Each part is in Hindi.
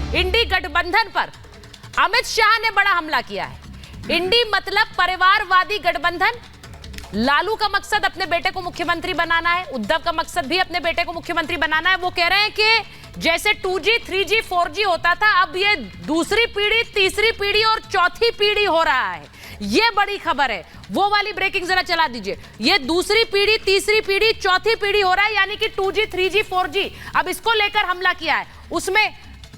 इंडी गठबंधन पर अमित शाह ने बड़ा हमला किया है। इंडी मतलब परिवारवादी गठबंधन। लालू का मकसद अपने बेटे को मुख्यमंत्री बनाना है, उद्धव का मकसद भी अपने बेटे को मुख्यमंत्री बनाना है। वो कह रहे हैं कि जैसे 2G 3G 4G होता था, अब ये दूसरी पीढ़ी, तीसरी पीढ़ी और चौथी पीढ़ी हो रहा है। ये बड़ी खबर है। वो वाली ब्रेकिंग जरा चला दीजिए। ये दूसरी पीढ़ी, तीसरी पीढ़ी, चौथी पीढ़ी हो रहा है, यानी कि 2G 3G 4G। अब इसको लेकर हमला किया है।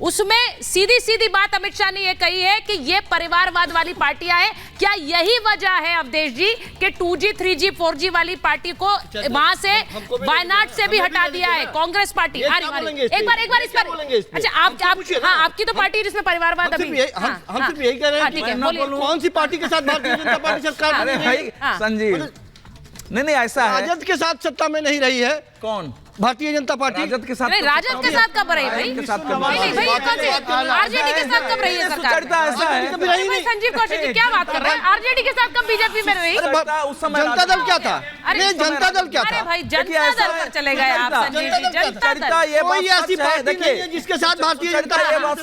उसमें सीधी सीधी बात अमित शाह ने यह कही है कि ये परिवारवाद वाली पार्टियां हैं। क्या यही वजह है अवधेश जी कि 2G 3G 4G वाली पार्टी को वहां से वायनाड से भी हटा दिया है कांग्रेस पार्टी? एक बार इस पर, अच्छा आपकी तो पार्टी जिसमें परिवारवाद अभी हम सिर्फ यही कह रहे हैं, कौन सी पार्टी के साथ भारतीय जनता पार्टी सरकार? अरे भाई संजीव, नहीं ऐसा है, राजद के साथ सत्ता में नहीं रही है। कौन? भारतीय जनता पार्टी राजद के साथ? नहीं, राजद के साथ कब रही भाई? के साथ कब? नहीं भाई, आरजेडी के साथ कब रही है सरकार? ऐसा है संजीव कौशिक जी क्या बात कर रहे हैं? आरजेडी के साथ कब बीजेपी में रही? उस समय जनता दल क्या था? अरे जनता दल क्या था? अरे भाई जनता दल पर चले गए आप संजीव जी। जनता दल ये कोई ऐसी पार्टी नहीं देखिए है जिसके साथ भारतीय जनता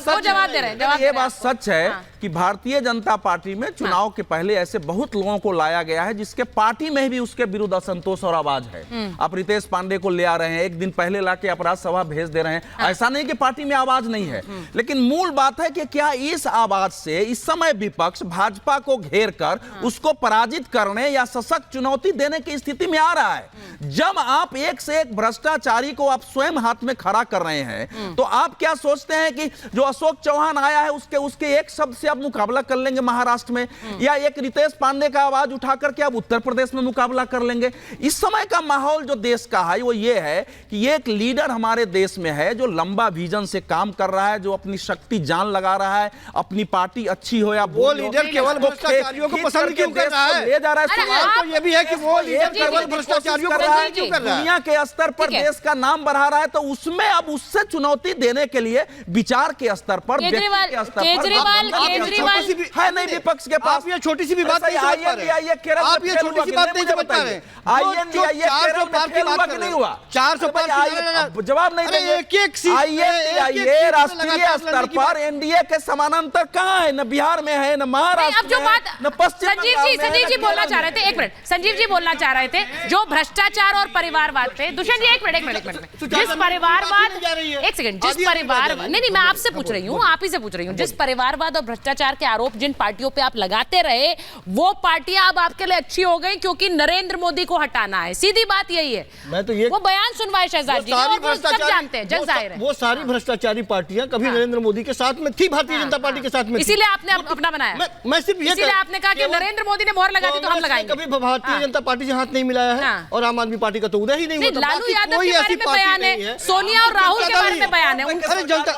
वो जवाब दे रहे हैं। ये बात सच है कि भारतीय जनता पार्टी में चुनाव के पहले ऐसे बहुत लोगों को लाया गया है जिसके पार्टी में भी उसके विरुद्ध असंतोष और आवाज है। आप रितेश पांडे को ले आ रहे हैं, एक दिन पहले लाके अपराध सभा भेज दे रहे हैं। ऐसा नहीं कि पार्टी में आवाज नहीं है, लेकिन मूल बात है कि क्या इस आवाज से इस समय विपक्ष भाजपा को घेर कर उसको पराजित करने या सशक्त चुनौती देने की स्थिति में आ रहा है। जब आप एक से एक भ्रष्टाचारी को आप स्वयं हाथ में खड़ा कर रहे हैं, तो आप क्या सोचते हैं कि जो अशोक चौहान आया है उसके एक शब्द से आप मुकाबला कर लेंगे महाराष्ट्र में, या एक रितेश पांडे का आवाज उठाकर के आप उत्तर प्रदेश में मुकाबला कर लेंगे? इस समय का माहौल जो देश का है वो ये है कि ये एक लीडर हमारे देश में है जो लंबा विजन से काम कर रहा है, जो अपनी शक्ति जान लगा रहा है। अपनी पार्टी अच्छी हो या वो लीडर केवल भ्रष्टाचारियों को पसंद क्यों कर रहा है? ले जा रहा है। सवाल तो ये भी है कि वो लीडर केवल भ्रष्टाचारियों को पसंद क्यों कर रहा है? दुनिया के स्तर पर देश का नाम बढ़ा रहा है, तो उसमें अब उससे चुनौती देने के लिए विचार के स्तर पर, केजरीवाल है नहीं विपक्ष के पास। आप ये छोटी सी भी बात नहीं समझ पा रहे हैं। आप ये छोटी सी बात नहीं समझ पा रहे हैं। 400 पार जवाब नहीं देंगे। आईएनडीए राष्ट्रीय स्तर पर एनडीए के समानांतर कहां है? न बिहार में है, न महाराष्ट्र में, न पश्चिम बंगाल में। संजीव जी बोलना चाह रहे थे, एक मिनट। संजीव जी बोलना चाह रहे थे जो भ्रष्टाचार और परिवारवाद पे। दुष्यंत जी एक मिनट। जिस परिवारवाद, एक सेकंड, जिस परिवारवाद, नहीं मैं आपसे पूछ रही हूँ, आप ही से पूछ रही हूँ, जिस परिवारवाद और भ्रष्टाचार के आरोप जिन पार्टियों पे आप लगाते रहे, वो पार्टियां अब आपके लिए अच्छी हो गई क्योंकि नरेंद्र मोदी को हटाना है। सीधी बात यही है। मैं तो ये वो बयान सुनवाए शहजाद जी ने, वो सब जानते हैं, जग जाहिर है। वो सारी भ्रष्टाचारी पार्टियां कभी नरेंद्र मोदी के साथ में थी, भारतीय जनता पार्टी के साथ में। इसीलिए आपने अपना बनाया। मैं सिर्फ ये, इसीलिए आपने कहा कि नरेंद्र मोदी ने मोहर लगा दी तो हम लगाएंगे। कभी भारतीय जनता पार्टी से हाथ नहीं मिलाया है और आम आदमी पार्टी का तो उदय ही नहीं हुआ। लालू यादव के बारे में बयान है, सोनिया और राहुल के बारे में बयान है। अरे जनता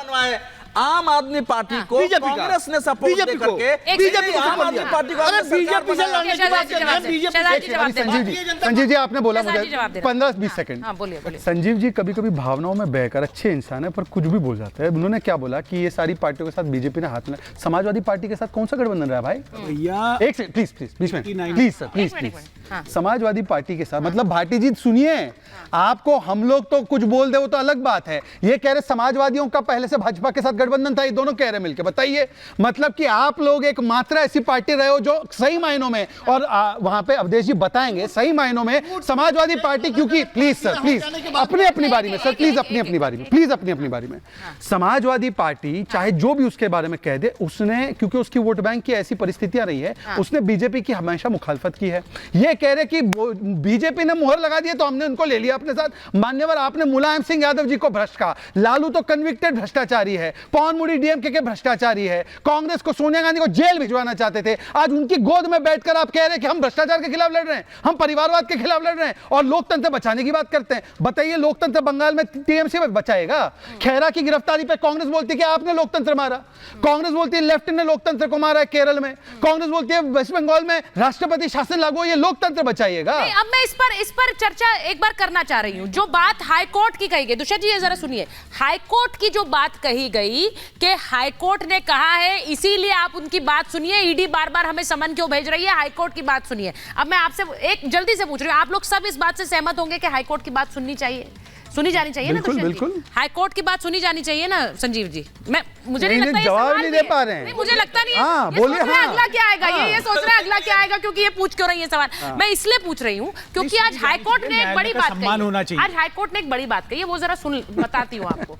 आम आदमी पार्टी को कांग्रेस ने सपोर्ट करके बीजेपी आम आदमी पार्टी को, अरे बीजेपी से लड़ने की बात कर रहे हैं। बीजेपी संजीव जी आपने बोला मुझे 15-20 सेकंड। बोलिए। संजीव जी कभी कभी भावनाओं में बहकर अच्छे इंसान है पर कुछ भी बोल जाते हैं। उन्होंने क्या बोला कि ये सारी पार्टियों के साथ बीजेपी ने हाथ में, समाजवादी पार्टी के साथ कौन सा गठबंधन रहा भाई? भैया एक सेकंड प्लीज बीच में please sir please. Samajwadi party के साथ मतलब भाटी जी सुनिए, आपको हम लोग तो कुछ बोल दे वो तो अलग बात है। ये कह रहे समाजवादियों का पहले से भाजपा के साथ गठबंधन था, ये दोनों कह रहे मिलकर। बताइए मतलब कि आप लोग एक मात्रा ऐसी पार्टी रहे हो जो सही मायनों में, और वहां पे अवधेश जी बताएंगे सही मायनों में समाजवादी पार्टी, क्योंकि प्लीज सर प्लीज अपनी अपनी बारी में सर प्लीज अपनी बारी में प्लीज अपनी बारी में समाजवादी पार्टी चाहे जो भी उसके बारे में कह दे, उसने क्योंकि उसकी वोट बैंक की ऐसी परिस्थितियां रही है, उसने बीजेपी की हमेशा मुखालफत की है। ये कह रहे कि बीजेपी ने मोहर लगा दी तो हमने उनको ले लिया अपने साथ। मान्यवर आपने मुलायम सिंह यादव जी को भ्रष्ट कहा, लालू तो कन्विक्टेड भ्रष्टाचारी है, पवन मुड़ी डीएमके के भ्रष्टाचारी है, कांग्रेस को सोनिया गांधी को जेल भिजवाना चाहते थे। आज उनकी गोद में बैठकर आप कह रहे हैं कि हम भ्रष्टाचार के खिलाफ लड़ रहे हैं, हम परिवारवाद के खिलाफ लड़ रहे हैं और लोकतंत्र बचाने की बात करते हैं। बताइए लोकतंत्र बंगाल में टीएमसी बचाएगा? खैरा की गिरफ्तारी पे कांग्रेस बोलती है कि आपने लोकतंत्र मारा, कांग्रेस बोलती है लेफ्ट ने लोकतंत्र को मारा है केरल में, कांग्रेस बोलती है वेस्ट बंगाल में राष्ट्रपति शासन लागू, ये लोकतंत्र बचाइएगा। अब मैं इस पर चर्चा एक बार करना चाह रही हूं। जो बात हाईकोर्ट की कही गई, दुष्यंत जी ये जरा सुनिए, हाईकोर्ट की जो बात कही गई कि हाईकोर्ट ने कहा है, इसीलिए आप उनकी बात सुनिए, ईडी बार बार हमें समन क्यों भेज रही है, हाईकोर्ट की बात सुनिए। अब मैं आपसे एक जल्दी से पूछ रही हूं, आप लोग सब इस बात से सहमत होंगे कि हाईकोर्ट की बात सुननी चाहिए, सुनी जानी चाहिए ना? बिल्कुल। हाईकोर्ट की बात सुनी जानी चाहिए ना संजीव जी? मैं मुझे नहीं लगता ये जवाब सवाल नहीं भी दे है। पा रहे हैं। नहीं, मुझे लगता नहीं है। हाँ, ये बोलिए, सोच रहा है हाँ। अगला क्या आएगा, हाँ। ये सोच रहा है अगला क्या आएगा, क्योंकि ये पूछ क्यों रही है सवाल। मैं इसलिए पूछ रही हूँ क्योंकि आज हाईकोर्ट ने एक बड़ी बात कही। आज हाईकोर्ट ने एक बड़ी बात कही है, वो जरा सुन, बताती हूँ आपको।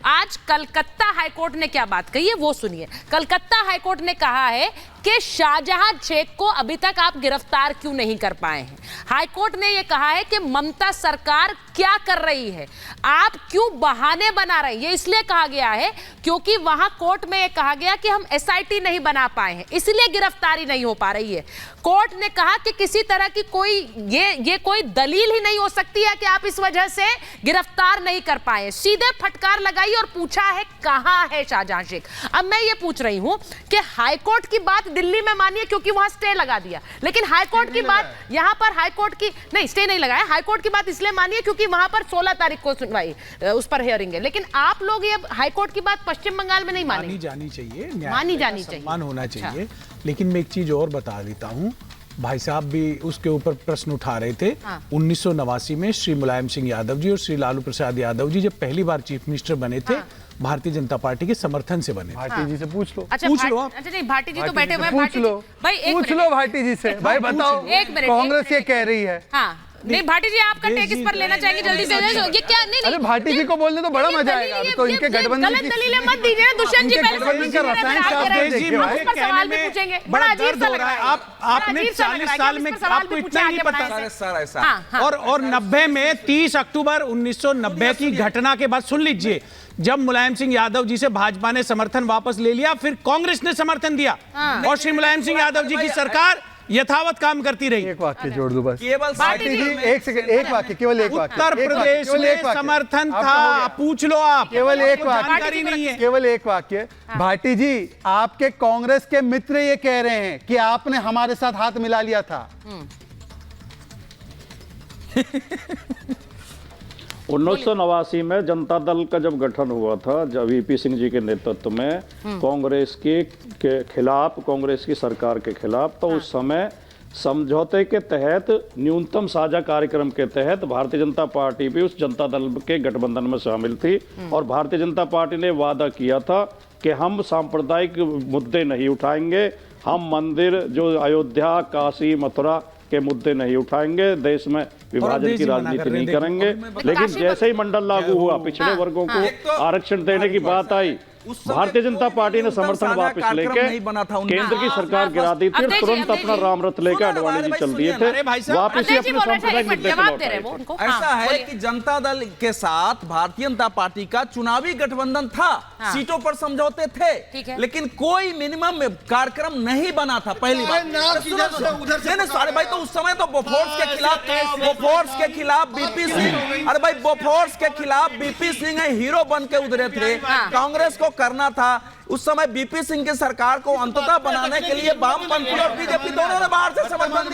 आज कलकत्ता हाईकोर्ट ने क्या बात कही है वो सुनिए। कलकत्ता हाईकोर्ट ने कहा है कि शाहजहां शेख को अभी तक आप गिरफ्तार क्यों नहीं कर पाए हैं। हाईकोर्ट ने यह कहा है कि ममता सरकार क्या कर रही है, आप क्यों बहाने बना रहे हैं। ये इसलिए कहा गया है क्योंकि वहां कोर्ट में यह कहा गया कि हम एसआईटी नहीं बना पाए हैं, इसलिए गिरफ्तारी नहीं हो पा रही है। कोर्ट ने कहा कि किसी तरह की कोई ये कोई दलील ही नहीं हो सकती है कि आप इस वजह से गिरफ्तार नहीं कर पाए। सीधे फटकार लगाई और पूछा है कहां है शाहजहां शेख। अब मैं ये पूछ रही हूं कि हाईकोर्ट की बात दिल्ली में मानिए क्योंकि वहां स्टे लगा दिया, लेकिन हाईकोर्ट की बात यहां पर हाईकोर्ट की नहीं, स्टे नहीं लगाया। हाईकोर्ट की बात इसलिए मानिए क्योंकि वहां पर 16 तारीख को सुनवाई उस पर हियरिंग है, लेकिन आप लोग ये हाईकोर्ट की बात पश्चिम बंगाल में नहीं मानी जानी चाहिए, मानी जानी चाहिए, सम्मान होना चाहिए। लेकिन मैं एक चीज और बता देता हूं, भाई साहब भी उसके ऊपर प्रश्न उठा रहे थे। 1989 में श्री मुलायम सिंह यादव जी और श्री लालू प्रसाद यादव जी जब पहली बार चीफ मिनिस्टर बने थे, भारतीय जनता पार्टी के समर्थन से बने। भाटी जी से पूछ लो। अच्छा, पूछ लो आप। अच्छा नहीं, भाटी जी तो बैठे हुए हैं। पूछ लो भाई पूछ लो भाटी जी से। भाई बताओ, एक मिनट, कांग्रेस ये कह रही है। हाँ नहीं, भाटी जी आपका टेक इस पर लेना चाहेंगे जल्दी से। ये क्या नहीं, अरे भाटी जी को बोलने तो बड़ा मजा आएगा। अभी तो इनके गठबंधन गलत दलीलें मत दीजिए ना दुष्यंत जी, पहले गठबंधन का रसायन शास्त्र देखिए भाई। उस पर सवाल भी पूछेंगे, बड़ा अजीब सा लग रहा है। आपने 40 साल में आपको इतना ही नहीं पता। सर ऐसा और 90 में 30 अक्टूबर 1990 की घटना के बाद सुन लीजिए, जब मुलायम सिंह यादव जी से भाजपा ने समर्थन वापस ले लिया, फिर कांग्रेस ने समर्थन दिया और श्री मुलायम सिंह यादव जी की सरकार यथावत काम करती रही। एक वाक्य जोड़ दो बस। केवल भाटी जी एक सेकंड, एक वाक्य, केवल एक वाक्य। उत्तर प्रदेश में समर्थन था, पूछ लो आप, केवल एक वाक्य, जानकारी नहीं है। केवल एक वाक्य। भाटी जी, आपके कांग्रेस के मित्र ये कह रहे हैं कि आपने हमारे साथ हाथ मिला लिया था। 1989 में जनता दल का जब गठन हुआ था, जब वीपी सिंह जी के नेतृत्व में कांग्रेस के खिलाफ, कांग्रेस की सरकार के खिलाफ, तो उस समय समझौते के तहत, न्यूनतम साझा कार्यक्रम के तहत भारतीय जनता पार्टी भी उस जनता दल के गठबंधन में शामिल थी और भारतीय जनता पार्टी ने वादा किया था कि हम सांप्रदायिक मुद्दे नहीं उठाएंगे, हम मंदिर जो अयोध्या, काशी, मथुरा के मुद्दे नहीं उठाएंगे, देश में विभाजन की राजनीति नहीं करेंगे। लेकिन जैसे ही मंडल लागू हुआ, पिछड़े वर्गों को आरक्षण देने की बात आई, भारतीय जनता पार्टी ने समर्थन वापस लेके केंद्र की सरकार गिरा दी थी, तुरंत अपना राम रथ लेकर अडवाणी जी चल दिए थे, वापस ही अपने सांप्रदायिक मुद्दे पे लौट आए थे। ऐसा है कि जनता दल के साथ भारतीय जनता पार्टी का चुनावी गठबंधन था, सीटों पर समझौते थे, लेकिन कोई मिनिमम कार्यक्रम नहीं बना था। पहली बार नहीं सारे भाई, तो उस समय तो बोफोर्स के खिलाफ बीपी सिंह, अरे भाई बोफोर्स के खिलाफ बीपी सिंह हीरो बन के उतरे थे। कांग्रेस को करना था उस समय बीपी सिंह की सरकार को अंततः बनाने के लिए वामपंथी और बीजेपी दोनों ने बाहर से समर्थन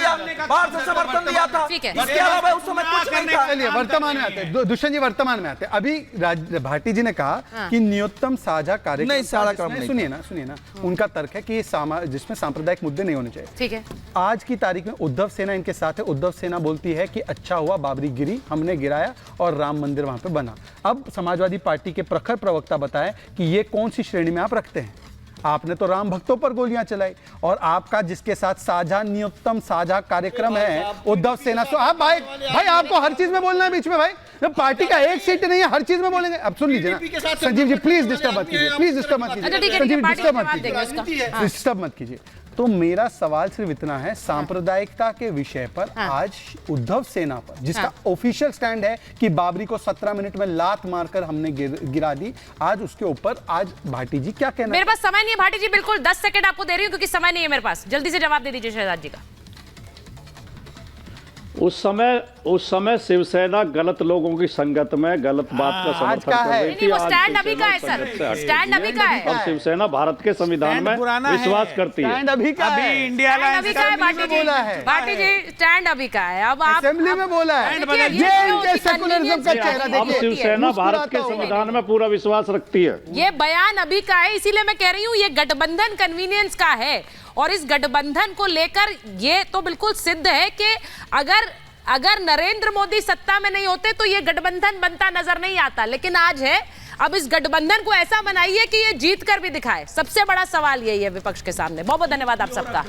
दिया था। इसके अलावा उस समय कुछ नहीं था। चलिए वर्तमान में आते हैं, दुष्यंत जी वर्तमान में आते हैं। अभी भाटी जी ने कहा कि न्यूनतम साझा कार्यक्रम नहीं, साझा क्रम नहीं। सुनिए ना, उनका तर्क है कि ये जिसमें सांप्रदायिक मुद्दे नहीं होने चाहिए। ठीक है, आज की तारीख में उद्धव सेना इनके साथ है। उद्धव सेना बोलती है कि अच्छा हुआ बाबरी गिरी, हमने गिराया और राम मंदिर वहां पे बना। अब समाजवादी पार्टी के प्रखर प्रवक्ता बताएं कि ये कौन सी श्रेणी में आप रखते हैं। आपने तो राम भक्तों पर गोलियां चलाई और आपका जिसके साथ साझा, न्यूनतम साझा कार्यक्रम है उद्धव सेना। तो आप भाई आपको हर चीज में बोलना है बीच में भाई, पार्टी का एक सीट नहीं है, हर चीज में बोलेंगे। अब सुन लीजिए ना संजीव जी, प्लीज डिस्टर्ब मत कीजिए, डिस्टर्ब मत कीजिए। तो मेरा सवाल सिर्फ इतना है, सांप्रदायिकता के विषय पर आज उद्धव सेना पर जिसका ऑफिशियल स्टैंड है कि बाबरी को 17 मिनट में लात मारकर हमने गिरा दी, आज उसके ऊपर आज भाटी जी क्या कहना? मेरे पास समय नहीं है भाटी जी, बिल्कुल 10 सेकंड आपको दे रही हूँ क्योंकि समय नहीं है मेरे पास। जल्दी से जवाब दे दीजिए शहजाद जी का। उस समय शिवसेना गलत लोगों की संगत में गलत बात का समर्थन कर रही थी। वो स्टैंड अभी का है सर, स्टैंड अभी का है। और शिवसेना भारत के संविधान में विश्वास करती है। अभी इंडिया भाटी जी स्टैंड अभी का है। अब आप असेंबली में बोला है, ये सेकुलरिज्म का चेहरा देखिए। अब शिवसेना भारत के संविधान में पूरा विश्वास रखती है। ये बयान अभी का है, इसीलिए मैं कह रही हूँ ये गठबंधन कन्वीनियंस का है और इस गठबंधन को लेकर ये तो बिल्कुल सिद्ध है कि अगर नरेंद्र मोदी सत्ता में नहीं होते तो ये गठबंधन बनता नजर नहीं आता। लेकिन आज है, अब इस गठबंधन को ऐसा बनाइए कि ये जीत कर भी दिखाए। सबसे बड़ा सवाल यही है विपक्ष के सामने। बहुत बहुत धन्यवाद आप सबका।